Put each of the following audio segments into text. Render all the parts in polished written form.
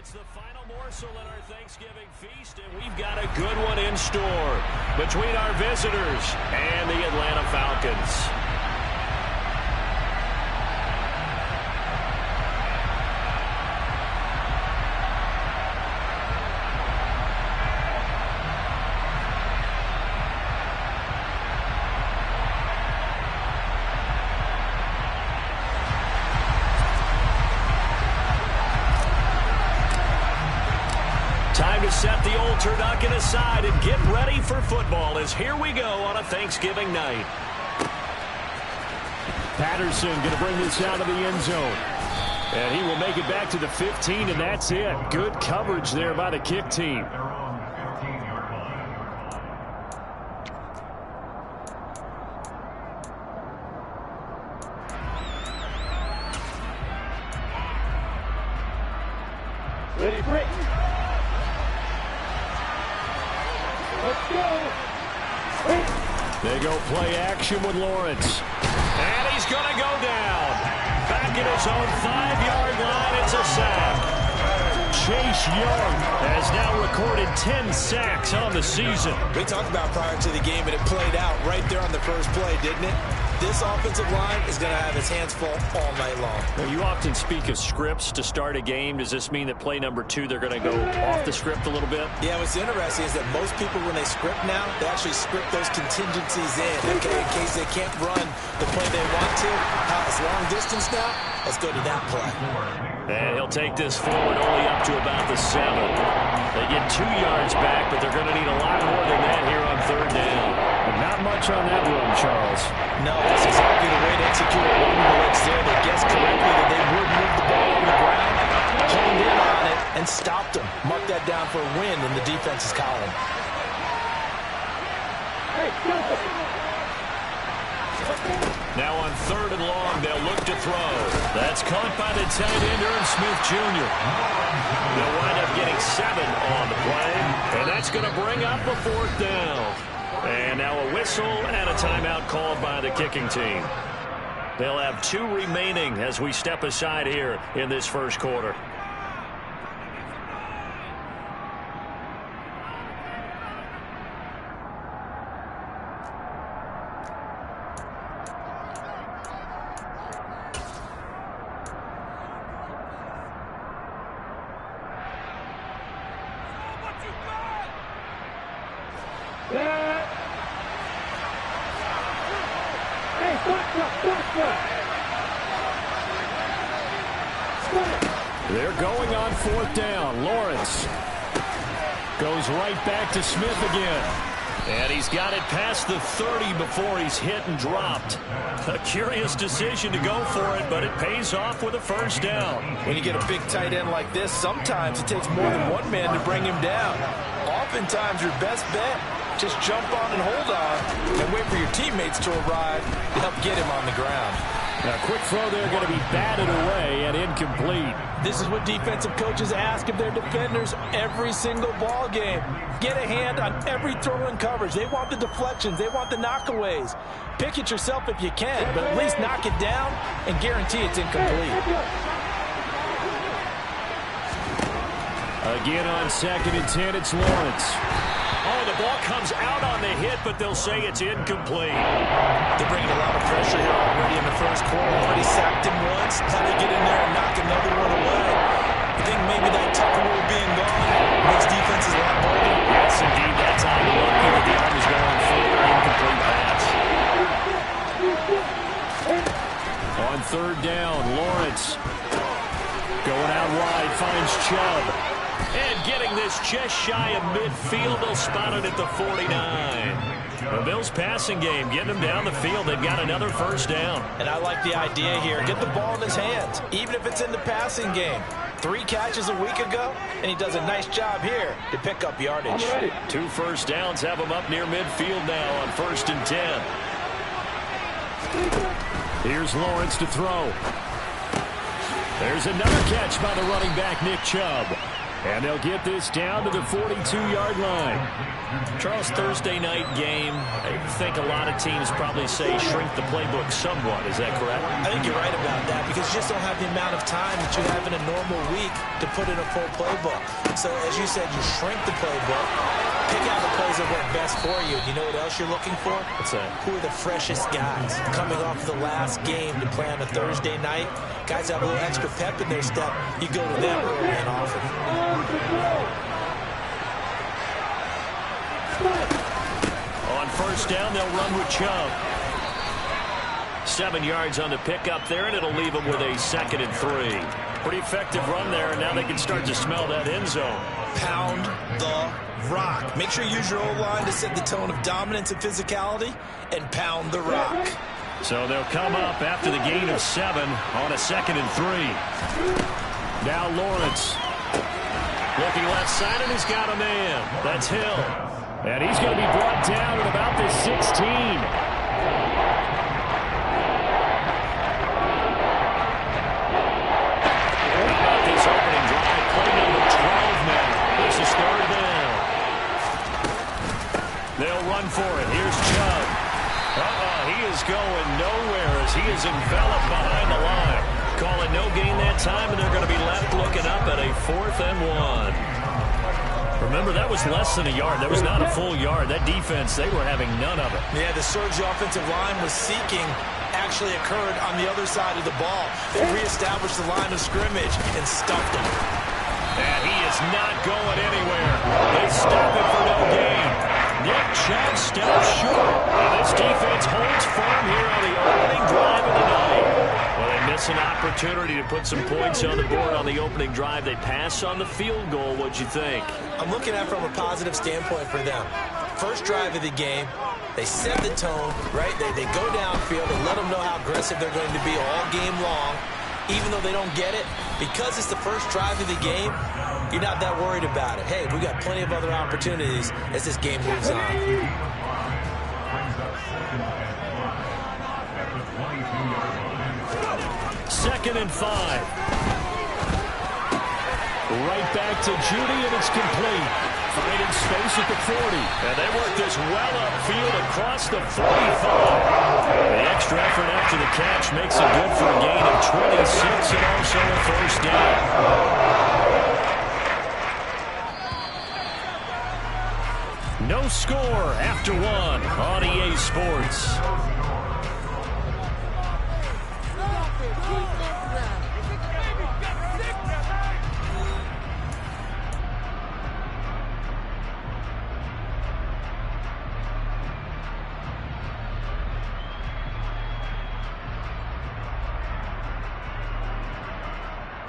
It's the final morsel in our Thanksgiving feast, and we've got a good one in store between our visitors and the Atlanta Falcons. Time to set the old turducken aside and get ready for football as here we go on a Thanksgiving night. Patterson going to bring this out of the end zone. And he will make it back to the 15, and that's it. Good coverage there by the kick team. Ready, break. Let's go. They go play action with Lawrence. And he's going to go down. Back at his own 5-yard line, it's a sack. Chase Young has now recorded 10 sacks on the season. We talked about prior to the game, and it played out right there on the first play, didn't it? This offensive line is going to have its hands full all night long. Well, you often speak of scripts to start a game. Does this mean that play number 2, they're going to go off the script a little bit? Yeah, what's interesting is that most people, when they script now, they actually script those contingencies in, okay, in case they can't run the play they want to. It's long distance now. Let's go to that play. And he'll take this forward only up to about the 7. They get 2 yards back, but they're going to need a lot more than that here on 3rd down. Not much on that run, Charles. No, that's exactly the way to execute a run blitz there. They guessed correctly that they would move the ball on the ground, honed in on it, and stopped them. Mark that down for a win in the defense's column. Now on 3rd and long, they'll look to throw. That's caught by the tight end, Aaron Smith Jr. They'll wind up getting 7 on the play, and that's going to bring up a 4th down. And now a whistle and a timeout called by the kicking team. They'll have 2 remaining as we step aside here in this first quarter. They're going on 4th down. Lawrence goes right back to Smith again. And he's got it past the 30 before he's hit and dropped. A curious decision to go for it, but it pays off with a 1st down. When you get a big tight end like this, sometimes it takes more than one man to bring him down. Oftentimes, your best bet, just jump on and hold on and wait for your teammates to arrive to help get him on the ground. Now, quick throw there going to be batted away and incomplete. This is what defensive coaches ask of their defenders every single ball game. Get a hand on every throw in coverage. They want the deflections. They want the knockaways. Pick it yourself if you can, but at least knock it down and guarantee it's incomplete. Again on 2nd and 10, it's Lawrence. Oh, the ball comes out on the hit, but they'll say it's incomplete. They're bringing a lot of pressure here already in the first quarter. Already sacked him once. How they get in there and knock another one away. I think maybe that Tucker rule being gone makes defenses a lot harder. Yes, indeed. That time lucky that the arm is going forward. Incomplete pass. On 3rd down, Lawrence going out wide, finds Chubb. And getting this just shy of midfield, they'll spot it at the 49. The Bills' passing game, getting them down the field. They've got another 1st down. And I like the idea here. Get the ball in his hands, even if it's in the passing game. 3 catches a week ago, and he does a nice job here to pick up yardage. 2 1st downs have him up near midfield now on 1st and 10. Here's Lawrence to throw. There's another catch by the running back, Nick Chubb. And they'll get this down to the 42-yard line. Charles, Thursday night game, I think a lot of teams probably say shrink the playbook somewhat. Is that correct? I think you're right about that because you just don't have the amount of time that you have in a normal week to put in a full playbook. So, as you said, you shrink the playbook, pick out the plays that work best for you. You know what else you're looking for? What's that? Who are the freshest guys coming off the last game to play on a Thursday night? Guys that have a little extra pep in their step. You go to them early and often. On first down, they'll run with Chubb. 7 yards on the pickup there, and it'll leave them with a 2nd and 3. Pretty effective run there, and now they can start to smell that end zone. Pound the rock. Make sure you use your O-line to set the tone of dominance and physicality, and pound the rock. So they'll come up after the gain of 7 on a 2nd and 3. Now Lawrence. Looking left side, and he's got a man. That's Hill. And he's going to be brought down at about the 16. How about this opening drive? Play number 12 now. This is 3rd down. They'll run for it. Here's Chubb. He is going nowhere as he is enveloped behind the line. Calling no gain that time, and they're going to be left looking up at a 4th and 1. Remember, that was less than a yard. That was not a full yard. That defense, they were having none of it. Yeah, the surge the offensive line was seeking actually occurred on the other side of the ball. They reestablished the line of scrimmage and stuffed him. And he is not going anywhere. They stop it for no gain. Nick Chubb stops short. And this defense holds firm here on the opening drive of the night. Well, they miss an opportunity to put some points on the board on the opening drive. They pass on the field goal. What'd you think? I'm looking at it from a positive standpoint for them. First drive of the game, they set the tone, right? They go downfield and let them know how aggressive they're going to be all game long. Even though they don't get it, because it's the first drive of the game, you're not that worried about it. Hey, we got plenty of other opportunities as this game moves on. 2nd and 5. Right back to Judy, and it's complete. Finding space at the 40. And they work this well upfield across the 45. The extra effort after the catch makes it good for a gain of 26 and also a 1st down. No score after 1 on EA Sports.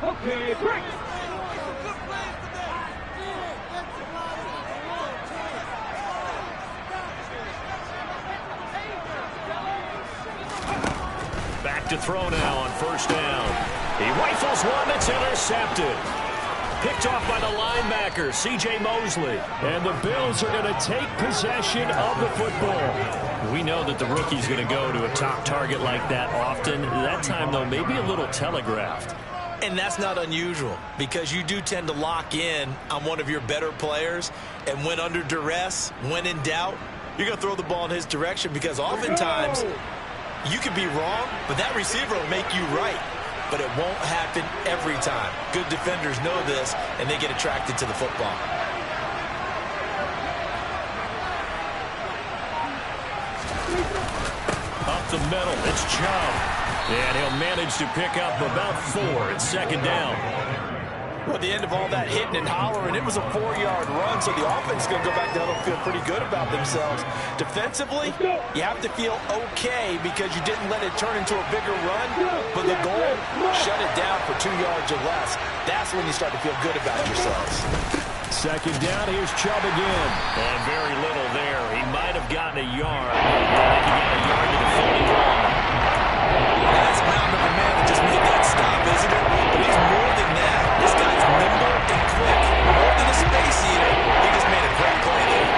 Okay, break. Back to throw now on 1st down. He rifles one that's intercepted. Picked off by the linebacker, C.J. Mosley. And the Bills are going to take possession of the football. We know that the rookie's going to go to a top target like that often. That time, though, maybe a little telegraphed. And that's not unusual because you do tend to lock in on one of your better players. And when under duress, when in doubt, you're going to throw the ball in his direction because oftentimes you could be wrong, but that receiver will make you right. But it won't happen every time. Good defenders know this, and they get attracted to the football. Up the middle, it's Chubb. And he'll manage to pick up about 4 at 2nd down. Well, at the end of all that hitting and hollering, it was a 4-yard run, so the offense is going to go back down and feel pretty good about themselves. Defensively, you have to feel okay because you didn't let it turn into a bigger run, but the goal, shut it down for 2 yards or less. That's when you start to feel good about yourselves. 2nd down, here's Chubb again. And very little there. He might have gotten a yard. Yeah, he got a yard to the 41. That's a mountain of a man that just made that stop, isn't it? But he's more than that. This guy's nimble and quick. More than a space eater. He just made a great play there.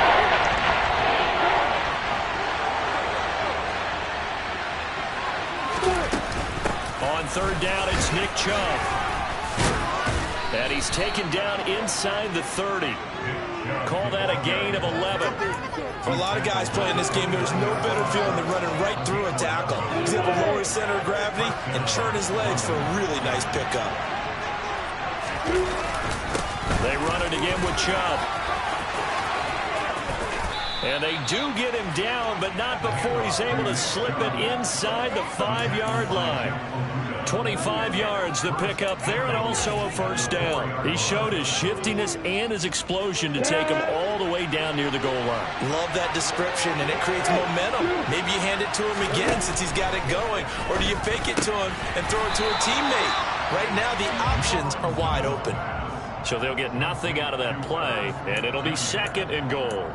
On 3rd down, it's Nick Chubb. And he is taken down inside the 30. Call that a gain of 11. For a lot of guys playing this game, there's no better feeling than running right through a tackle. He's able to lower his center of gravity and churn his legs for a really nice pickup. They run it again with Chubb. And they do get him down, but not before he's able to slip it inside the 5-yard line. 25 yards to pick up there, and also a first down. He showed his shiftiness and his explosion to take him all the way down near the goal line. Love that description, and it creates momentum. Maybe you hand it to him again since he's got it going, or do you fake it to him and throw it to a teammate? Right now, the options are wide open. So they'll get nothing out of that play, and it'll be 2nd and goal.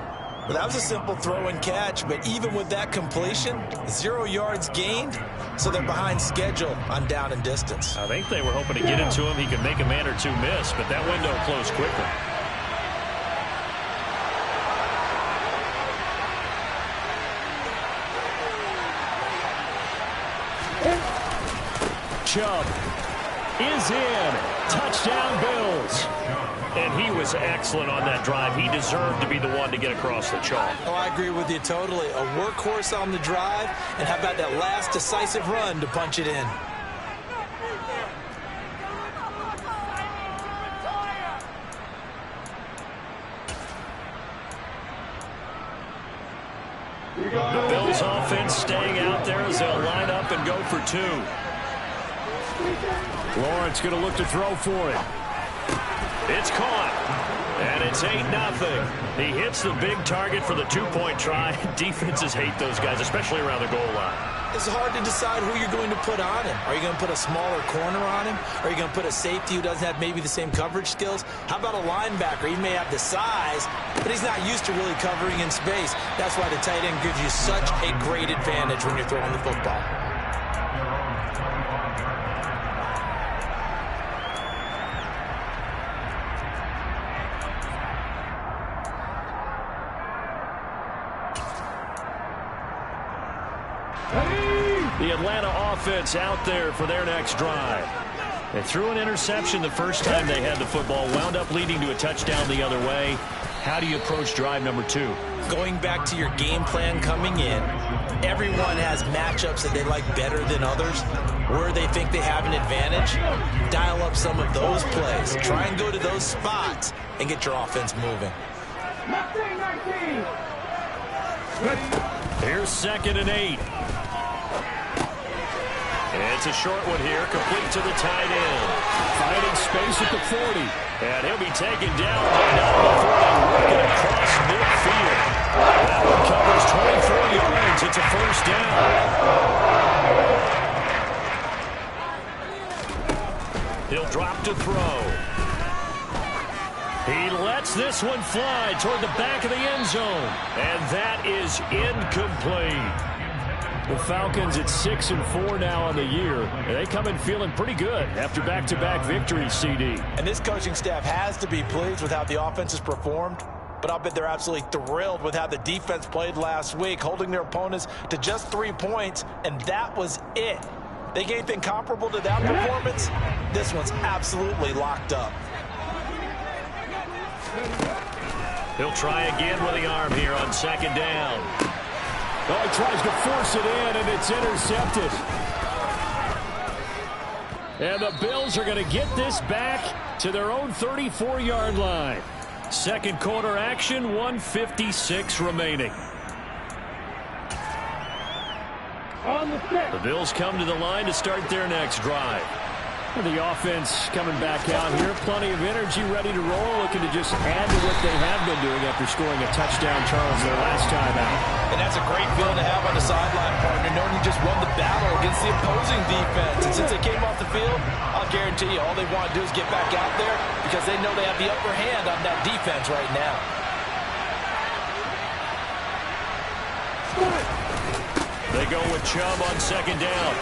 Well, that was a simple throw and catch, but even with that completion, 0 yards gained, so they're behind schedule on down and distance. I think they were hoping to get it to him. He could make a man or two miss, but that window closed quickly. Chubb is in. Touchdown, Bills. And he was excellent on that drive. He deserved to be the one to get across the chalk. Oh, I agree with you totally. A workhorse on the drive, and how about that last decisive run to punch it in? The Bills offense staying out there as they'll line up and go for 2. Lawrence going to look to throw for it. It's caught, and it's 8-0. He hits the big target for the 2-point try. Defenses hate those guys, especially around the goal line. It's hard to decide who you're going to put on him. Are you going to put a smaller corner on him? Are you going to put a safety who doesn't have maybe the same coverage skills? How about a linebacker? He may have the size, but he's not used to really covering in space. That's why the tight end gives you such a great advantage when you're throwing the football. The Atlanta offense out there for their next drive. They threw an interception the first time they had the football, wound up leading to a touchdown the other way. How do you approach drive number 2? Going back to your game plan coming in, everyone has matchups that they like better than others, where they think they have an advantage. Dial up some of those plays. Try and go to those spots and get your offense moving. Here's 2nd and 8. It's a short one here, complete to the tight end. Finding space at the 40. And he'll be taken down, but not before they work it across midfield. That one covers 24 yards. It's a first down. He'll drop to throw. He lets this one fly toward the back of the end zone. And that is incomplete. The Falcons at 6-4 now on the year, and they come in feeling pretty good after back-to-back victories, CD. And this coaching staff has to be pleased with how the offense has performed, but I'll bet they're absolutely thrilled with how the defense played last week, holding their opponents to just 3 points, and that was it. They get anything comparable to that performance? This one's absolutely locked up. He'll try again with the arm here on 2nd down. Oh, he tries to force it in, and it's intercepted. And the Bills are going to get this back to their own 34-yard line. Second quarter action, 1:56 remaining. The Bills come to the line to start their next drive. The offense coming back out here. Plenty of energy, ready to roll, looking to just add to what they have been doing after scoring a touchdown, Charles, their last time out. And that's a great feeling to have on the sideline, partner, knowing you just won the battle against the opposing defense. And since they came off the field, I'll guarantee you all they want to do is get back out there because they know they have the upper hand on that defense right now. They go with Chubb on 2nd down.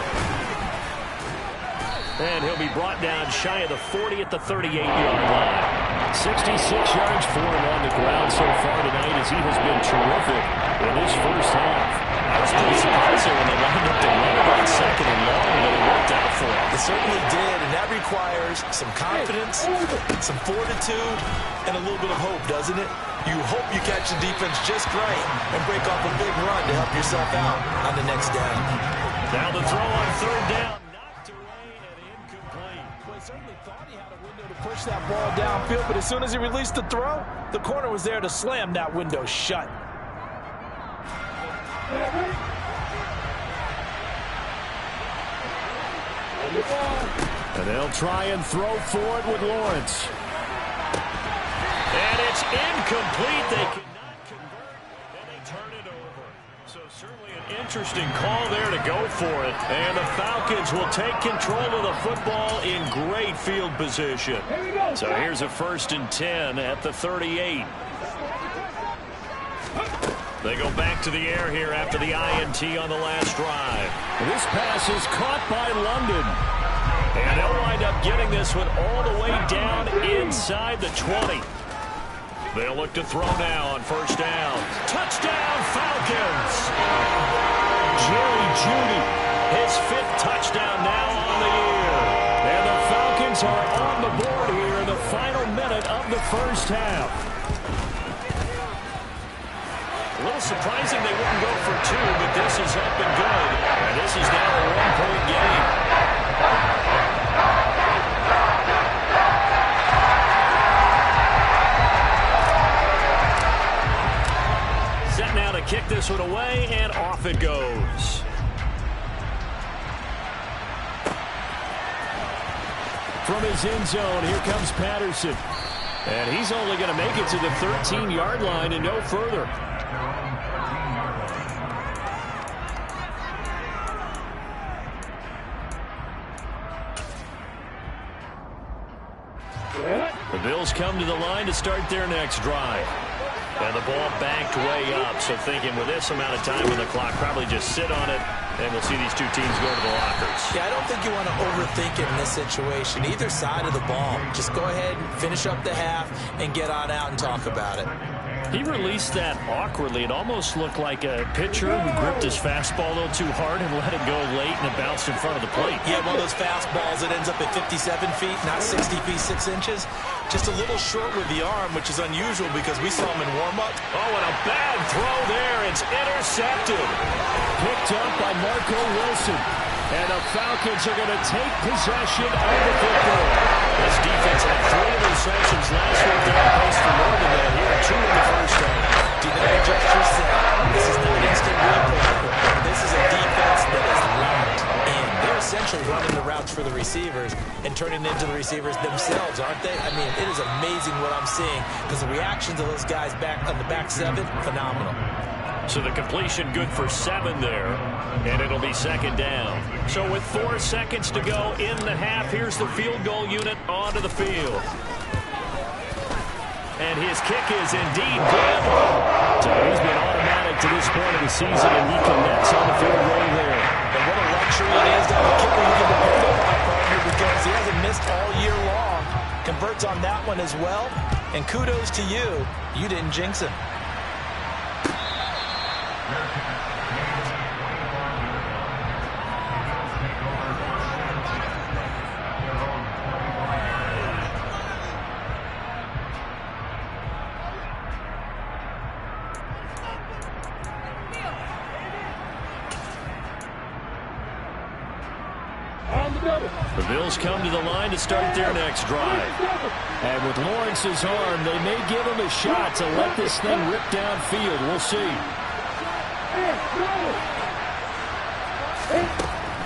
And he'll be brought down shy of the 40 at the 38-yard line. 66 yards for him on the ground so far tonight as he has been terrific in this first half. I was pretty surprised there when they lined up to run it on 2nd and long, but it worked out for him. It certainly did, and that requires some confidence, some fortitude, and a little bit of hope, doesn't it? You hope you catch the defense just right and break off a big run to help yourself out on the next down. Now the throw on third down. Knocked away and incomplete. Well, he certainly thought he had a window to push that ball downfield, but as soon as he released the throw, the corner was there to slam that window shut. And they'll try and throw for it with Lawrence. And it's incomplete. They cannot convert, and they turn it over. So certainly an interesting call there to go for it. And the Falcons will take control of the football in great field position. So here's a 1st and 10 at the 38. They go back to the air here after the INT on the last drive. This pass is caught by London. And they'll wind up getting this one all the way down inside the 20. They'll look to throw now on 1st down. Touchdown, Falcons! Jerry Jeudy, his 5th touchdown now on the year. And the Falcons are on the board here in the final minute of the first half. A little surprising they wouldn't go for 2, but this is up and good. And this is now a 1-point game. Set now to kick this one away, and off it goes. From his end zone, here comes Patterson. And he's only going to make it to the 13-yard line and no further. The Bills come to the line to start their next drive. And the ball backed way up, so thinking with this amount of time on the clock, probably just sit on it, and we'll see these two teams go to the lockers. Yeah, I don't think you want to overthink it in this situation. Either side of the ball. Just go ahead and finish up the half and get on out and talk about it. He released that awkwardly. It almost looked like a pitcher who gripped his fastball a little too hard and let it go late, and it bounced in front of the plate. Yeah, one of those fastballs that ends up at 57 feet, not 60 feet, 6 inches. Just a little short with the arm, which is unusual because we saw him in warm-up. Oh, and a bad throw there. It's intercepted. Picked up by Marco Wilson. And the Falcons are going to take possession of the football. This defense had 3 interceptions last week. They're on pace for more than that here. 2 in the first half. Do not adjust yourself. This is not instant replay. This is a defense that is locked in. They're essentially running the routes for the receivers and turning into the receivers themselves, aren't they? I mean, it is amazing what I'm seeing because the reactions of those guys back on the back 7, phenomenal. So the completion good for 7 there, and it'll be 2nd down. So with 4 seconds to go in the half, here's the field goal unit onto the field. And his kick is indeed good. So he's been automatic to this point of the season, and he connects on the field goal there. And what a luxury it is to have a kicker who can depend on my partner because he hasn't missed all year long. Converts on that one as well. And kudos to you. You didn't jinx him. The Bills come to the line to start their next drive. And with Lawrence's arm, they may give him a shot to let this thing rip downfield. We'll see.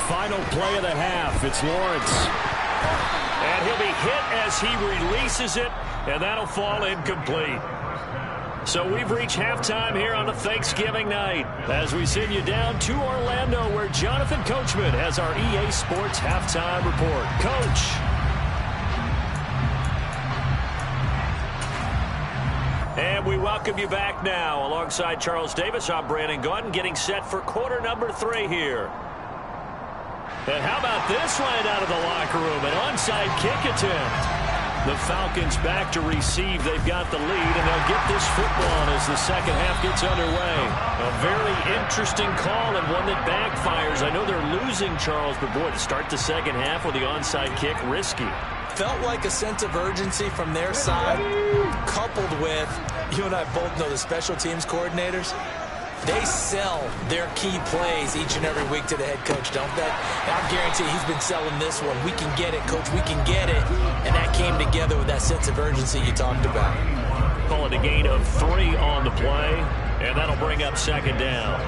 Final play of the half. It's Lawrence. And he'll be hit as he releases it, and that'll fall incomplete. So we've reached halftime here on a Thanksgiving night as we send you down to Orlando where Jonathan Coachman has our EA Sports halftime report. Coach. And we welcome you back now. Alongside Charles Davis, I'm Brandon Gaudin getting set for quarter number 3 here. And how about this right out of the locker room? An onside kick attempt. The Falcons back to receive. They've got the lead, and they'll get this football as the second half gets underway. A very interesting call and one that backfires. I know they're losing, Charles, but boy, to start the second half with the onside kick, risky. Felt like a sense of urgency from their side, coupled with, you and I both know the special teams coordinators, they sell their key plays each and every week to the head coach, don't they? And I guarantee he's been selling this one. We can get it, coach, we can get it. And that came together with that sense of urgency you talked about. Call it a gain of 3 on the play, and that'll bring up second down.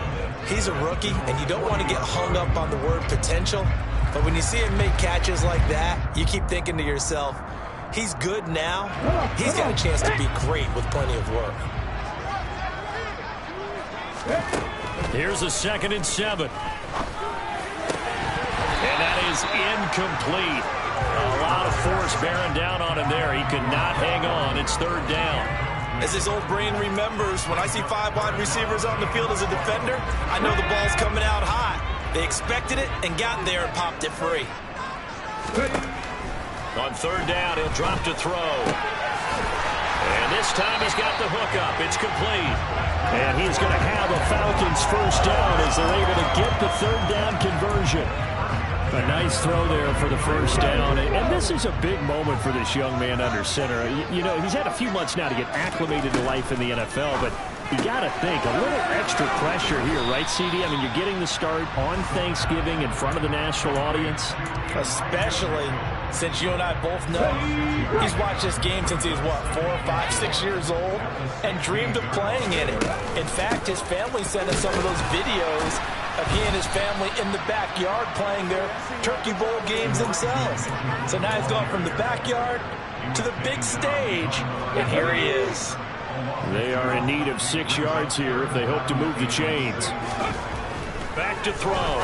He's a rookie, and you don't want to get hung up on the word potential. But when you see him make catches like that, you keep thinking to yourself, he's good now. He's got a chance to be great with plenty of work. Here's a 2nd and 7. And that is incomplete. A lot of force bearing down on him there. He could not hang on. It's 3rd down. As his old brain remembers, when I see 5 wide receivers on the field as a defender, I know the ball's coming out hot. They expected it and got there and popped it free. On 3rd down, he'll drop to throw. And this time he's got the hook up. It's complete. And he's going to have a Falcons first down as they're able to get the 3rd down conversion. A nice throw there for the first down. And this is a big moment for this young man under center. You know, he's had a few months now to get acclimated to life in the NFL, but you got to think, a little extra pressure here, right, CD? I mean, you're getting the start on Thanksgiving in front of the national audience. Especially since you and I both know he's watched this game since he was, what, 4, 5, 6 years old and dreamed of playing in it. In fact, his family sent us some of those videos of he and his family in the backyard playing their Turkey Bowl games themselves. So now he's gone from the backyard to the big stage, and here he is. They are in need of 6 yards here if they hope to move the chains. Back to throw.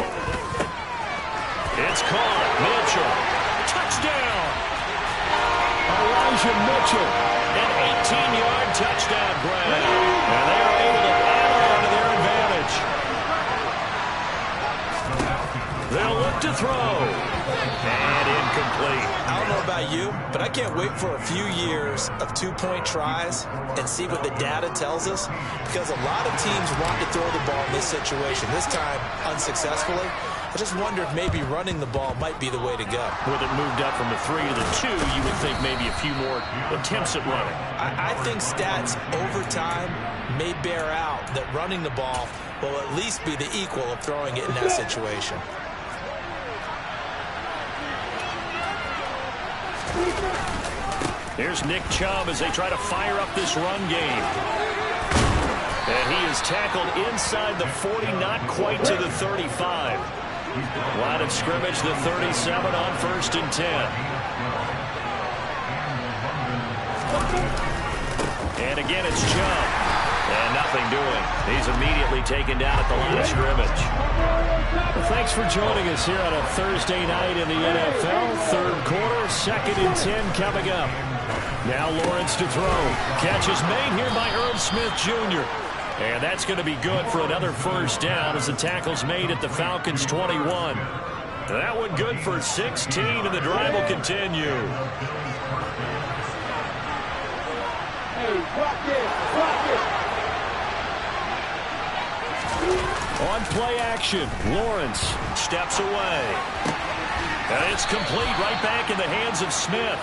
It's caught. Mitchell. Touchdown. Elijah Mitchell. An 18-yard touchdown grab. And they are able to add on to their advantage. They'll look to throw. And incomplete. I don't know about you, but I can't wait for a few years of 2-point tries and see what the data tells us, because a lot of teams want to throw the ball in this situation, this time unsuccessfully. I just wonder if maybe running the ball might be the way to go. With it moved up from the 3 to the 2, you would think maybe a few more attempts at running. I think stats over time may bear out that running the ball will at least be the equal of throwing it in that situation. Here's Nick Chubb as they try to fire up this run game. And he is tackled inside the 40, not quite to the 35. Line of scrimmage, the 37 on 1st and 10. And again, it's Chubb. And nothing doing. He's immediately taken down at the line of scrimmage. Well, thanks for joining us here on a Thursday night in the NFL. 3rd quarter, 2nd and 10 coming up. Now Lawrence to throw. Catch is made here by Irv Smith Jr. And that's going to be good for another first down as the tackle's made at the Falcons 21. That one good for 16, and the drive will continue. Hey, block it. On play action, Lawrence steps away. And it's complete right back in the hands of Smith.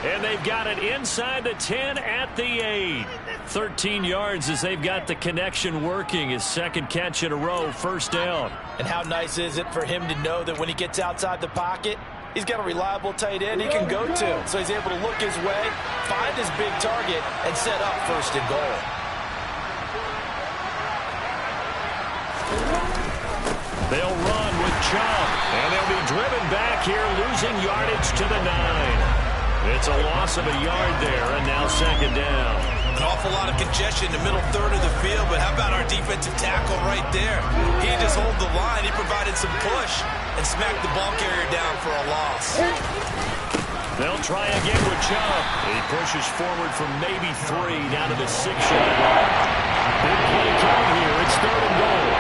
And they've got it inside the 10 at the 8. 13 yards as they've got the connection working. His 2nd catch in a row, first down. And how nice is it for him to know that when he gets outside the pocket, he's got a reliable tight end he can go to. So he's able to look his way, find his big target, and set up 1st and goal. They'll run with Chubb, and they'll be driven back here, losing yardage to the 9. It's a loss of a yard there, and now 2nd down. An awful lot of congestion in the middle 3rd of the field, but how about our defensive tackle right there? He didn't just hold the line, he provided some push and smacked the ball carrier down for a loss. They'll try again with Chubb. He pushes forward from maybe 3 down to the 6-yard line. Big play coming here. It's 3rd and goal.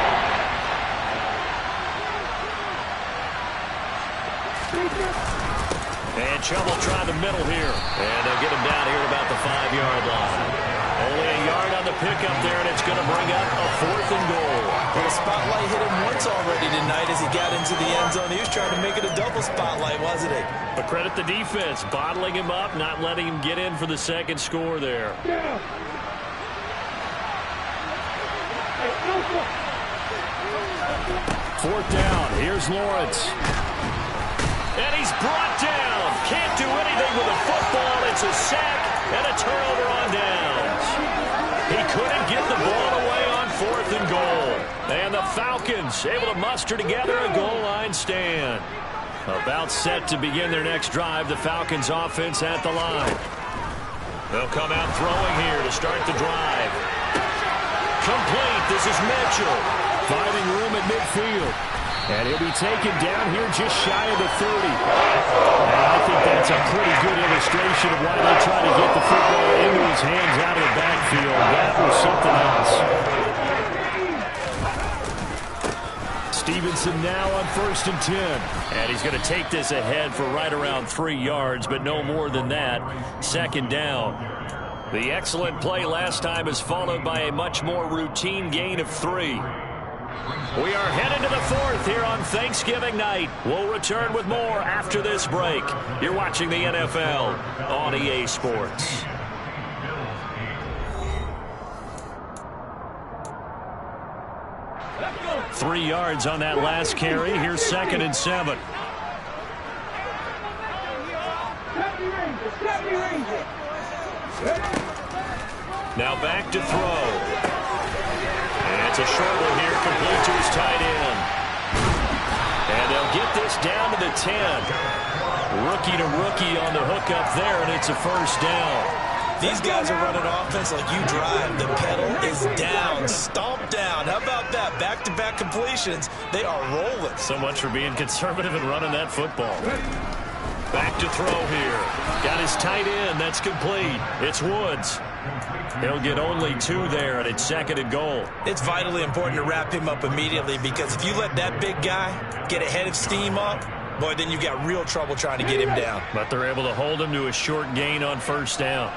And trouble trying the middle here. And they'll get him down here at about the 5-yard line. Only a yard on the pickup there, and it's going to bring up a 4th and goal. Well, the spotlight hit him once already tonight as he got into the end zone. He was trying to make it a double spotlight, wasn't he? But credit the defense, bottling him up, not letting him get in for the second score there. Fourth down. Here's Lawrence. And he's brought down. Can't do anything with a football. It's a sack and a turnover on downs. He couldn't get the ball away on 4th and goal. And the Falcons able to muster together a goal line stand. About set to begin their next drive. The Falcons offense at the line. They'll come out throwing here to start the drive. Complete. This is Mitchell. Finding room at midfield. And he'll be taken down here just shy of the 30. And I think that's a pretty good illustration of why they try to get the football into his hands out of the backfield. That was something else. Stevenson now on 1st and 10. And he's going to take this ahead for right around 3 yards, but no more than that. 2nd down. The excellent play last time is followed by a much more routine gain of 3. We are headed to the 4th here on Thanksgiving night. We'll return with more after this break. You're watching the NFL on EA Sports. Let's go. 3 yards on that last carry. Here's 2nd and 7. Now back to throw. And it's a short one here, complete to his tight end. And they'll get this down to the 10. Rookie to rookie on the hookup there, and it's a 1st down. These guys are running offense like you drive. The pedal is down, stomp down. How about that? Back-to-back completions. They are rolling. So much for being conservative and running that football. Back to throw here. Got his tight end. That's complete. It's Woods. He'll get only 2 there, and it's 2nd and goal. It's vitally important to wrap him up immediately, because if you let that big guy get a head of steam up, boy, then you got real trouble trying to get him down. But they're able to hold him to a short gain on 1st down.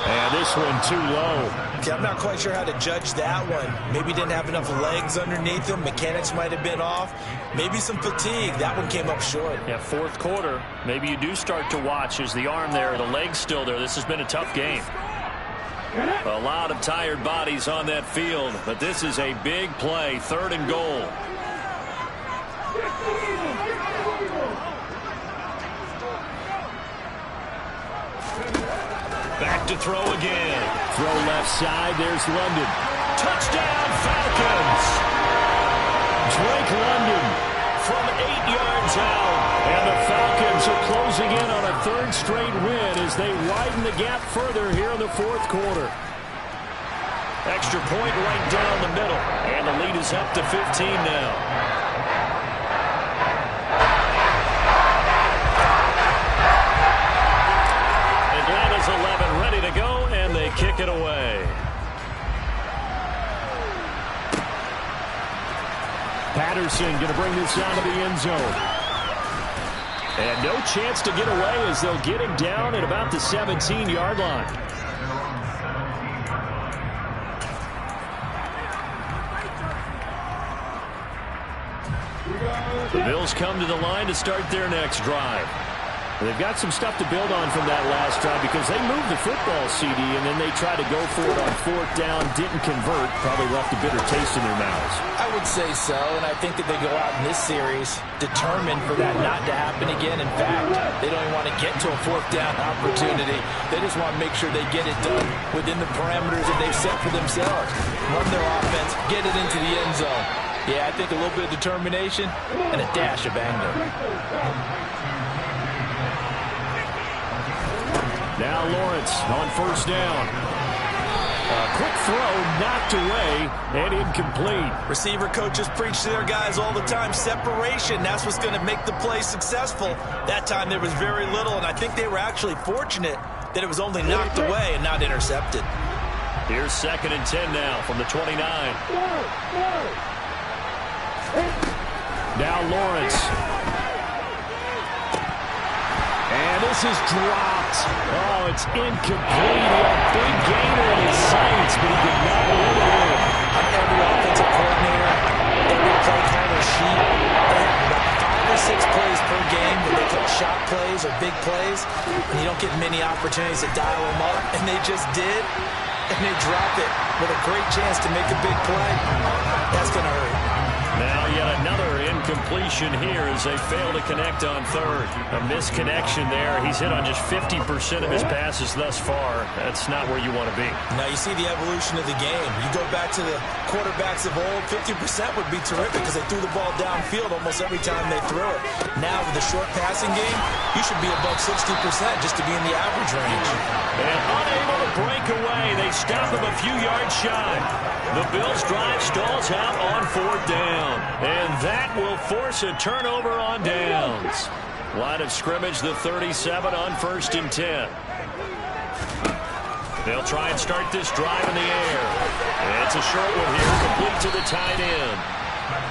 And this one too low. Okay, I'm not quite sure how to judge that one. Maybe didn't have enough legs underneath him. Mechanics might have been off. Maybe some fatigue. That one came up short. Yeah, 4th quarter. Maybe you do start to watch as the arm there, the leg's still there. This has been a tough game. A lot of tired bodies on that field, but this is a big play. 3rd and goal. Back to throw again. Throw left side. There's London. Touchdown, Falcons. Drake London from 8 yards out. And the Falcons are closing in on a 3rd straight win as they widen the gap further here in the 4th quarter. Extra point right down the middle. And the lead is up to 15 now. Atlanta's 11 ready to go, and they kick it away. Patterson going to bring this down to the end zone. And no chance to get away as they'll get him down at about the 17-yard line. The Bills come to the line to start their next drive. They've got some stuff to build on from that last drive because they moved the football, CD, and then they tried to go for it on 4th down, didn't convert, probably left a bitter taste in their mouths. I would say so, and I think that they go out in this series determined for that not to happen again. In fact, they don't even want to get to a 4th down opportunity. They just want to make sure they get it done within the parameters that they've set for themselves. Run their offense, get it into the end zone. Yeah, I think a little bit of determination and a dash of anger. Now Lawrence on 1st down. A quick throw knocked away and incomplete. Receiver coaches preach to their guys all the time. Separation, that's what's going to make the play successful. That time there was very little, and I think they were actually fortunate that it was only knocked away and not intercepted. Here's 2nd and 10 now from the 29. Now Lawrence. And this is dropped. Oh, it's incomplete. He had a big gainer in his sights, but he did not let it in. On every offensive coordinator, every play caller's sheet, they have about 5 or 6 plays per game that they call shot plays or big plays, and you don't get many opportunities to dial them up, and they just did, and they dropped it with a great chance to make a big play. That's going to hurt. Now yet another incompletion here as they fail to connect on third. A misconnection there. He's hit on just 50% of his passes thus far. That's not where you want to be. Now you see the evolution of the game. You go back to the quarterbacks of old, 50% would be terrific because they threw the ball downfield almost every time they threw it. Now with the short passing game, you should be above 60% just to be in the average range. And unable to break away, they stop him a few yards shy. The Bills' drive stalls out on 4th down. And that will force a turnover on downs. Line of scrimmage, the 37 on 1st and 10. They'll try and start this drive in the air. It's a short one here, complete to the tight end.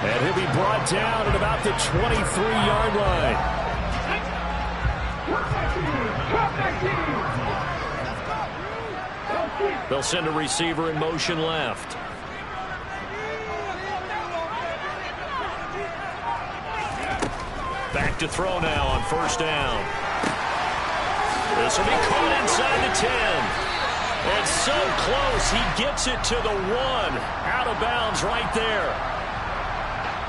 And he'll be brought down at about the 23-yard line. They'll send a receiver in motion left. Back to throw now on 1st down. This will be caught inside the 10. It's so close. He gets it to the 1. Out of bounds right there.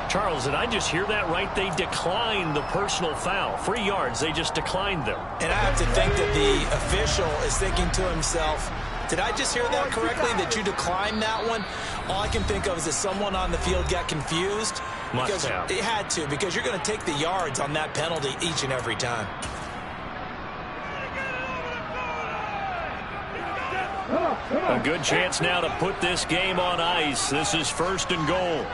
Charles, did I just hear that right? They declined the personal foul. 3 yards, they just declined them. And I have to think that the official is thinking to himself, did I just hear that correctly, that you declined that one? All I can think of is that someone on the field got confused. Must have. It had to, because you're going to take the yards on that penalty each and every time. A good chance now to put this game on ice. This is 1st and goal.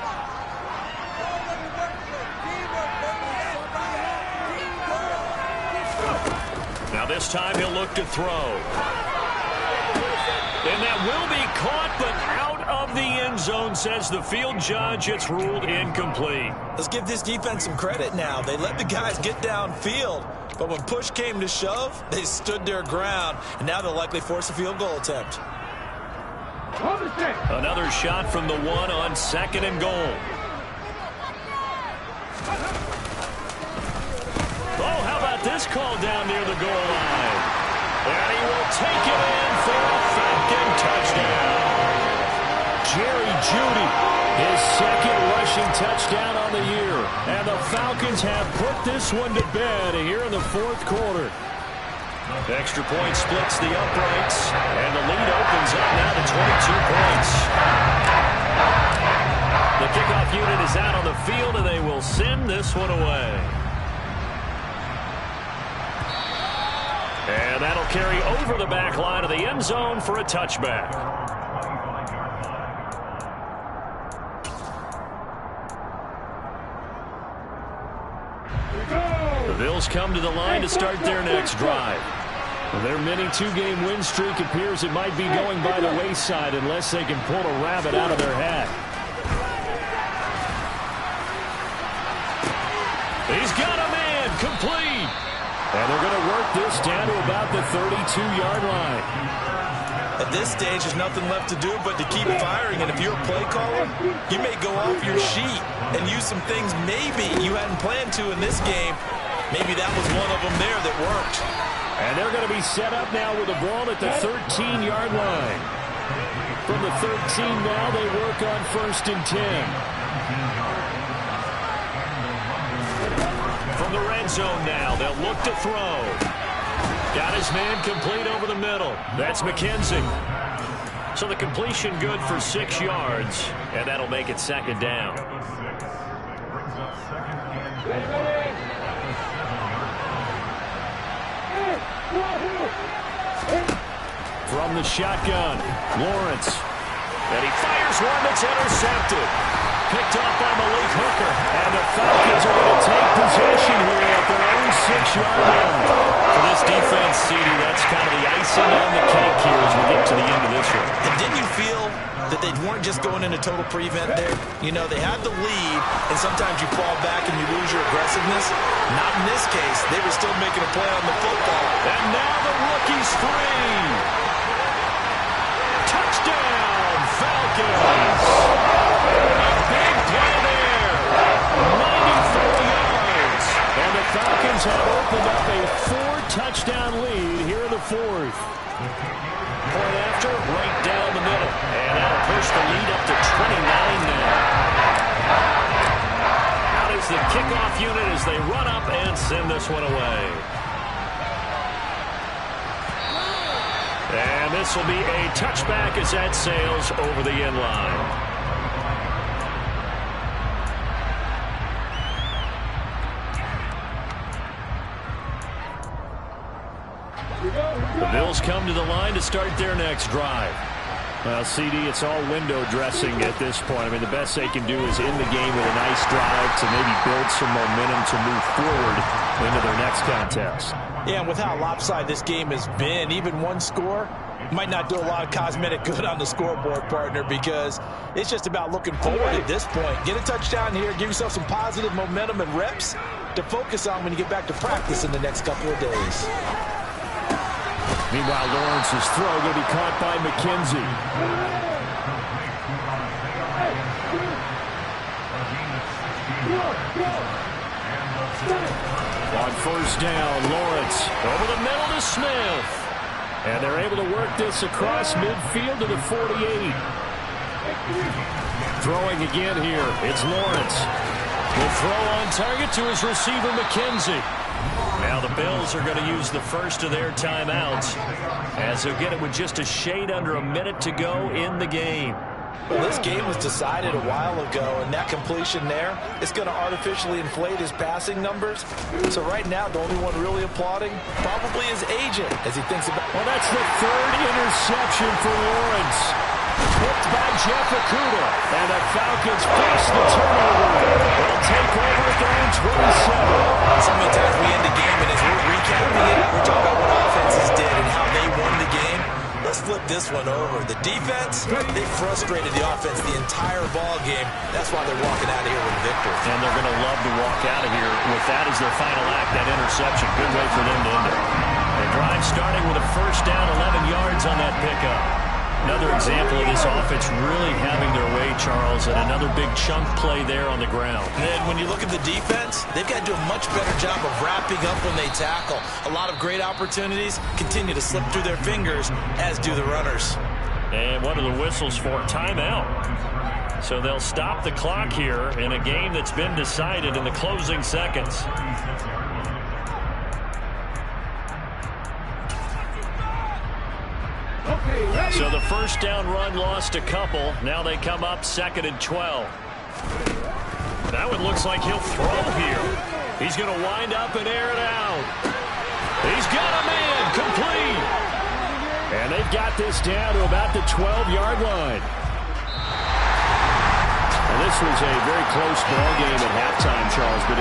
Now this time he'll look to throw. And that will be caught, but out of the end zone, says the field judge. It's ruled incomplete. Let's give this defense some credit now. They let the guys get downfield, but when push came to shove, they stood their ground, and now they'll likely force a field goal attempt. Another shot from the 1 on 2nd and goal. Oh, how about this call down near the goal line? And he will take it in for a Falcon touchdown. Jerry Jeudy, his 2nd rushing touchdown on the year. And the Falcons have put this one to bed here in the 4th quarter. Extra point splits the uprights, and the lead opens up now to 22 points. The kickoff unit is out on the field, and they will send this one away. And that'll carry over the back line of the end zone for a touchback. The Bills come to the line to start their next drive. Their mini 2-game win streak appears it might be going by the wayside unless they can pull a rabbit out of their hat. He's got a man, complete. And they're going to work this down to about the 32-yard line. At this stage, there's nothing left to do but to keep firing. And if you're a play caller, you may go off your sheet and use some things maybe you hadn't planned to in this game. Maybe that was one of them there that worked. And they're going to be set up now with the ball at the 13-yard line. From the 13 now, they work on 1st and 10. From the red zone now, they'll look to throw. Got his man complete over the middle. That's McKenzie. So the completion good for 6 yards, and that'll make it 2nd down. From the shotgun, Lawrence. And he fires one that's intercepted. Picked off by Malik Hooker. And the Falcons are going to take possession here at their own 6-yard line. For this defense, CD, that's kind of the icing on the cake here as we get to the end of this one. And didn't you feel that they weren't just going into total prevent there? You know, they had the lead, and sometimes you fall back and you lose your aggressiveness. Not in this case. They were still making a play on the football. And now the rookie's free. Touchdown, Falcons. A big play there. 94 yards. And the Falcons have opened up a 4-touchdown lead here in the fourth. Point after, right down the middle. And that'll push the lead up to 29 now. Out is the kickoff unit as they run up and send this one away. And this will be a touchback as that sails over the end line. The Bills come to the line to start their next drive. Well, CD, it's all window dressing at this point. I mean, the best they can do is end the game with a nice drive to maybe build some momentum to move forward into their next contest. Yeah, and with how lopsided this game has been, even one score might not do a lot of cosmetic good on the scoreboard, partner, because it's just about looking forward at this point. Get a touchdown here, give yourself some positive momentum and reps to focus on when you get back to practice in the next couple of days. Meanwhile, Lawrence's throw going to be caught by McKenzie. On first down, Lawrence over the middle to Smith. And they're able to work this across midfield to the 48. Throwing again here, it's Lawrence. The throw on target to his receiver, McKenzie. Now the Bills are going to use the first of their timeouts as they'll get it with just a shade under a minute to go in the game. Well, this game was decided a while ago, and that completion there is going to artificially inflate his passing numbers. So right now, the only one really applauding probably his agent as he thinks about. Well, that's the third interception for Lawrence. Picked by Jeff Okuda, and the Falcons force the turnover. They'll take over at their own 27. So many times we end the game, and as we're recapping it, we're talking about what offenses did and how they won the game. Let's flip this one over. The defense, they frustrated the offense the entire ball game. That's why they're walking out of here with a victory. And they're going to love to walk out of here with that as their final act, that interception. Good way for them to end it. The drive starting with a first down, 11 yards on that pickup. Another example of this offense really having their way, Charles, and another big chunk play there on the ground. And then when you look at the defense, they've got to do a much better job of wrapping up when they tackle. A lot of great opportunities continue to slip through their fingers, as do the runners. And what are the whistles for? Timeout. So they'll stop the clock here in a game that's been decided in the closing seconds. So the first down run lost a couple. Now they come up 2nd and 12. That one looks like he'll throw here. He's going to wind up and air it out. He's got a man complete. And they've got this down to about the 12-yard line. And this was a very close ball game at halftime, Charles, but